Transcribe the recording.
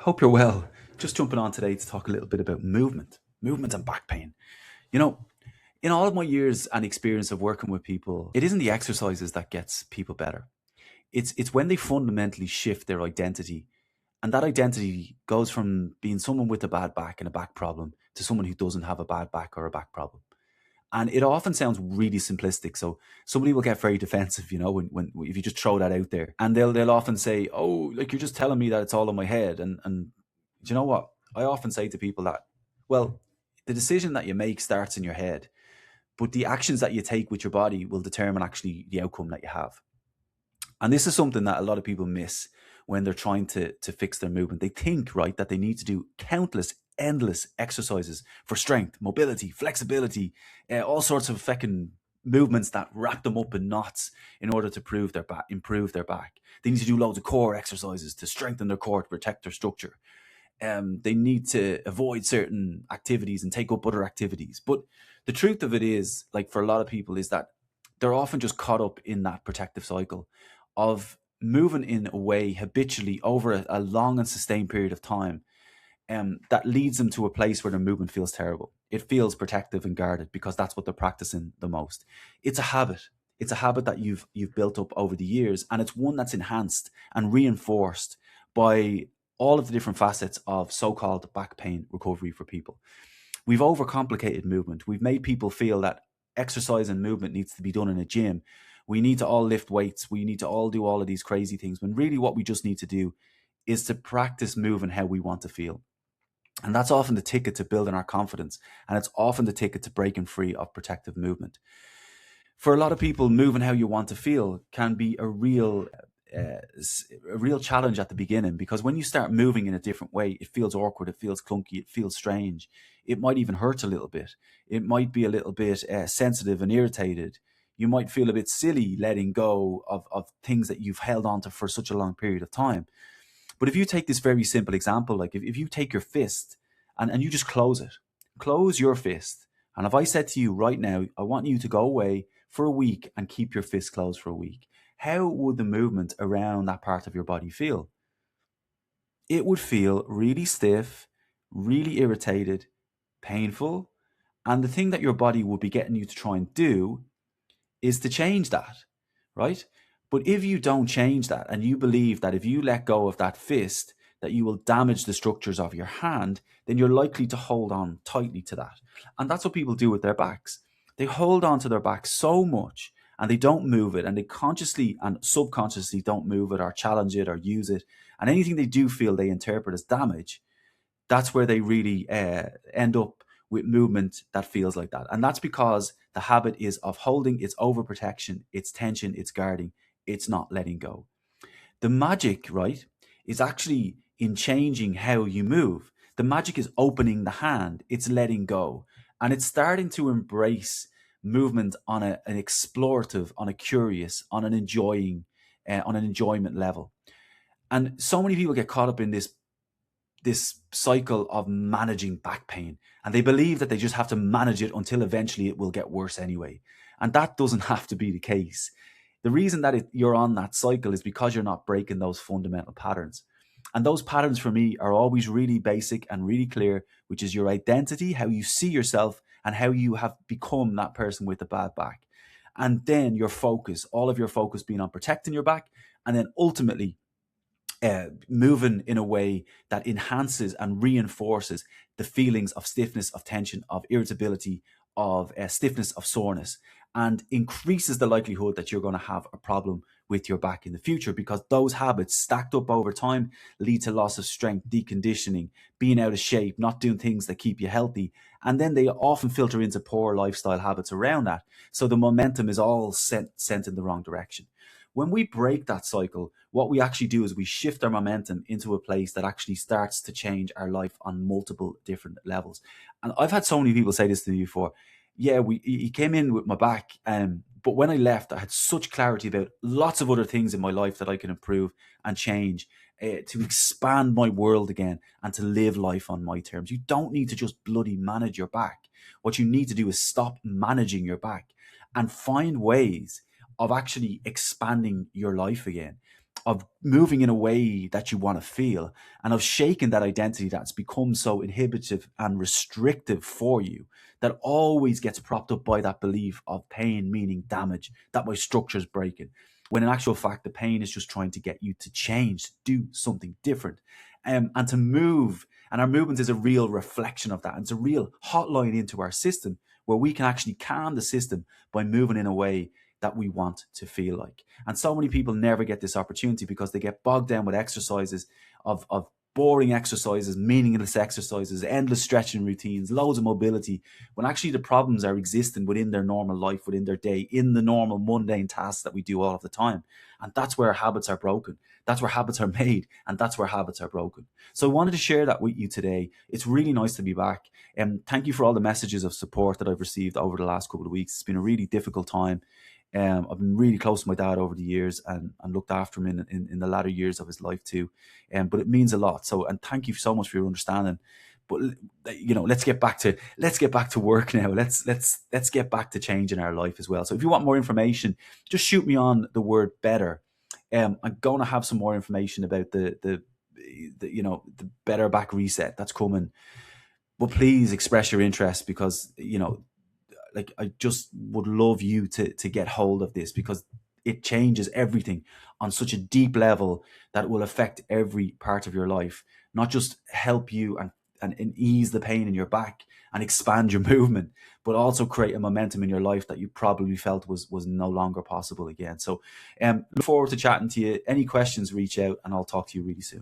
Hope you're well. Just jumping on today to talk a little bit about movement and back pain. You know, in all of my years and experience of working with people, it isn't the exercises that gets people better. It's when they fundamentally shift their identity, and that identity goes from being someone with a bad back and a back problem to someone who doesn't have a bad back or a back problem. And it often sounds really simplistic. So somebody will get very defensive, when if you just throw that out there, and they'll often say, "Oh, like you're just telling me that it's all in my head." And do you know what? I often say to people that, well, the decision that you make starts in your head, but the actions that you take with your body will determine actually the outcome that you have. And this is something that a lot of people miss when they're trying to fix their movement. They think, right, that they need to do countless, endless exercises for strength, mobility, flexibility, all sorts of fucking movements that wrap them up in knots in order to improve their back. They need to do loads of core exercises to strengthen their core to protect their structure. They need to avoid certain activities and take up other activities. But the truth of it is, like for a lot of people, is that they're often just caught up in that protective cycle of moving in a way habitually over a long and sustained period of time, that leads them to a place where their movement feels terrible. It feels protective and guarded because that's what they're practicing the most. It's a habit. It's a habit that you've built up over the years, and it's one that's enhanced and reinforced by all of the different facets of so-called back pain recovery for people. We've overcomplicated movement. We've made people feel that exercise and movement needs to be done in a gym. We need to all lift weights. We need to all do all of these crazy things, when really what we just need to do is to practice moving how we want to feel. And that's often the ticket to building our confidence. And it's often the ticket to breaking free of protective movement. For a lot of people, moving how you want to feel can be a real challenge at the beginning, because when you start moving in a different way, it feels awkward, it feels clunky, it feels strange. It might even hurt a little bit. It might be a little bit sensitive and irritated. You might feel a bit silly letting go of things that you've held on to for such a long period of time. But if you take this very simple example, like if you take your fist and you just close your fist. And if I said to you right now, I want you to go away for a week and keep your fist closed for a week, how would the movement around that part of your body feel? It would feel really stiff, really irritated, painful. And the thing that your body would be getting you to try and do is to change that, right? But if you don't change that and you believe that if you let go of that fist, that you will damage the structures of your hand, then you're likely to hold on tightly to that. And that's what people do with their backs. They hold on to their back so much and they don't move it, and they consciously and subconsciously don't move it or challenge it or use it. And anything they do feel they interpret as damage, that's where they really end up with movement that feels like that. And that's because the habit is of holding, its overprotection, its tension, its guarding, it's not letting go. The magic, right, is actually in changing how you move. The magic is opening the hand, it's letting go, and it's starting to embrace movement on an explorative, on a curious, on an enjoyment level. And so many people get caught up in this cycle of managing back pain, and they believe that they just have to manage it until eventually it will get worse anyway. And that doesn't have to be the case. The reason that you're on that cycle is because you're not breaking those fundamental patterns. And those patterns for me are always really basic and really clear, which is your identity, how you see yourself, and how you have become that person with a bad back. And then your focus, all of your focus being on protecting your back, and then ultimately moving in a way that enhances and reinforces the feelings of stiffness, of tension, of irritability, of stiffness, of soreness, and increases the likelihood that you're going to have a problem with your back in the future, because those habits stacked up over time lead to loss of strength, deconditioning, being out of shape, not doing things that keep you healthy. And then they often filter into poor lifestyle habits around that. So the momentum is all sent in the wrong direction. When we break that cycle, what we actually do is we shift our momentum into a place that actually starts to change our life on multiple different levels. And I've had so many people say this to me before. Yeah, he came in with my back, but when I left, I had such clarity about lots of other things in my life that I can improve and change, to expand my world again and to live life on my terms. You don't need to just bloody manage your back. What you need to do is stop managing your back and find ways of actually expanding your life again. of moving in a way that you want to feel, and of shaking that identity that's become so inhibitive and restrictive for you, that always gets propped up by that belief of pain meaning damage, that my structure's breaking, when in actual fact the pain is just trying to get you to change, to do something different, and to move. And our movement is a real reflection of that, and it's a real hotline into our system where we can actually calm the system by moving in a way that we want to feel like. And so many people never get this opportunity because they get bogged down with exercises of boring exercises, meaningless exercises, endless stretching routines, loads of mobility, when actually the problems are existing within their normal life, within their day, in the normal mundane tasks that we do all of the time. And that's where habits are broken. That's where habits are made, and that's where habits are broken. So I wanted to share that with you today. It's really nice to be back. And thank you for all the messages of support that I've received over the last couple of weeks. It's been a really difficult time. I've been really close to my dad over the years, and looked after him in the latter years of his life too. But it means a lot. So, and thank you so much for your understanding. But let's get back to work now. Let's get back to changing our life as well. So if you want more information, just shoot me on the word better. I'm going to have some more information about the better back reset that's coming. But please express your interest, because like, I just would love you to get hold of this, because it changes everything on such a deep level that it will affect every part of your life, not just help you and ease the pain in your back and expand your movement, but also create a momentum in your life that you probably felt was no longer possible again. So look forward to chatting to you. Any questions, reach out, and I'll talk to you really soon.